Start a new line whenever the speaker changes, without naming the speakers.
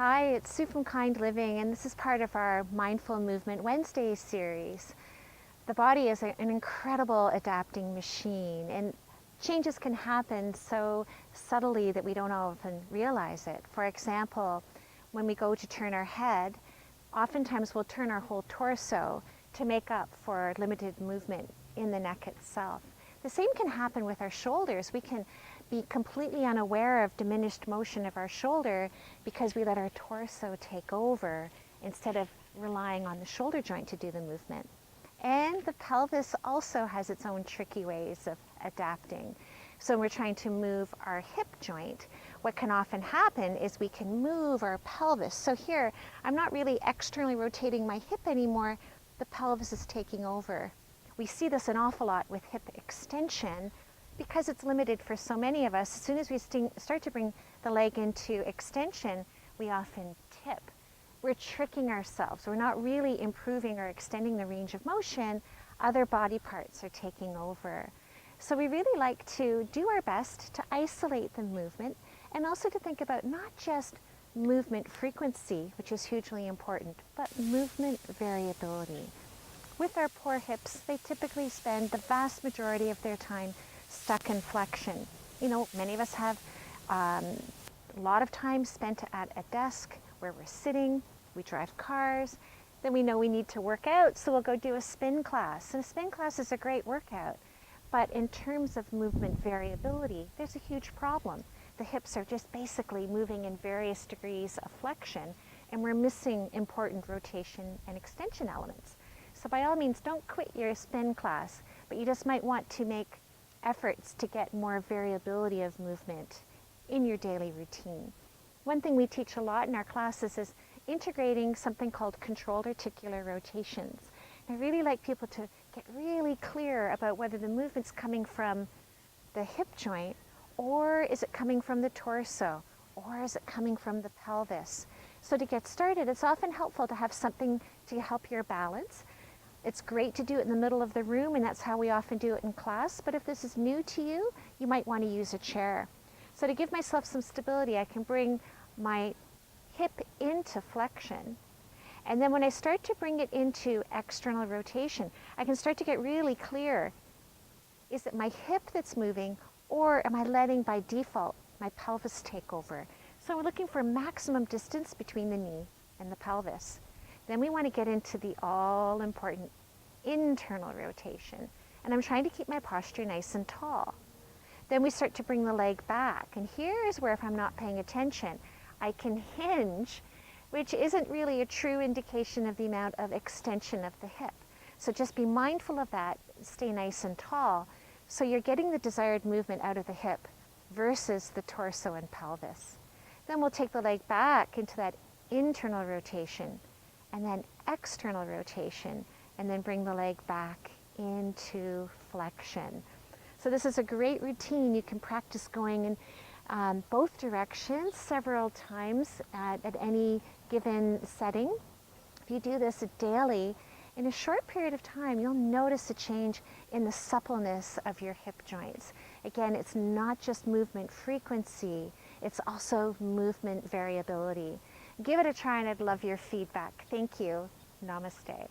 Hi, it's Sue from Kind Living, and this is part of our Mindful Movement Wednesday series. The body is an incredible adapting machine, and changes can happen so subtly that we don't often realize it. For example, when we go to turn our head, oftentimes we'll turn our whole torso to make up for limited movement in the neck itself. The same can happen with our shoulders. We can be completely unaware of diminished motion of our shoulder because we let our torso take over instead of relying on the shoulder joint to do the movement. And the pelvis also has its own tricky ways of adapting. So when we're trying to move our hip joint, what can often happen is we can move our pelvis. So here, I'm not really externally rotating my hip anymore, the pelvis is taking over. We see this an awful lot with hip extension because it's limited for so many of us. As soon as we start to bring the leg into extension, we often tip. We're tricking ourselves. We're not really improving or extending the range of motion. Other body parts are taking over. So we really like to do our best to isolate the movement and also to think about not just movement frequency, which is hugely important, but movement variability. With our poor hips, they typically spend the vast majority of their time stuck in flexion. You know, many of us have a lot of time spent at a desk where we're sitting, we drive cars, then we know we need to work out, so we'll go do a spin class. And a spin class is a great workout, but in terms of movement variability, there's a huge problem. The hips are just basically moving in various degrees of flexion, and we're missing important rotation and extension elements. So by all means, don't quit your spin class, but you just might want to make efforts to get more variability of movement in your daily routine. One thing we teach a lot in our classes is integrating something called controlled articular rotations. And I really like people to get really clear about whether the movement's coming from the hip joint, or is it coming from the torso, or is it coming from the pelvis. So to get started, it's often helpful to have something to help your balance. It's great to do it in the middle of the room, and that's how we often do it in class. But if this is new to you, you might want to use a chair. So to give myself some stability, I can bring my hip into flexion. And then when I start to bring it into external rotation, I can start to get really clear. Is it my hip that's moving, or am I letting by default my pelvis take over? So we're looking for maximum distance between the knee and the pelvis. Then we want to get into the all-important internal rotation. And I'm trying to keep my posture nice and tall. Then we start to bring the leg back. And here is where, if I'm not paying attention, I can hinge, which isn't really a true indication of the amount of extension of the hip. So just be mindful of that, stay nice and tall, so you're getting the desired movement out of the hip versus the torso and pelvis. Then we'll take the leg back into that internal rotation, and then external rotation, and then bring the leg back into flexion. So this is a great routine. You can practice going in both directions several times at any given setting. If you do this daily, in a short period of time, you'll notice a change in the suppleness of your hip joints. Again, it's not just movement frequency, it's also movement variability. Give it a try, and I'd love your feedback. Thank you. Namaste.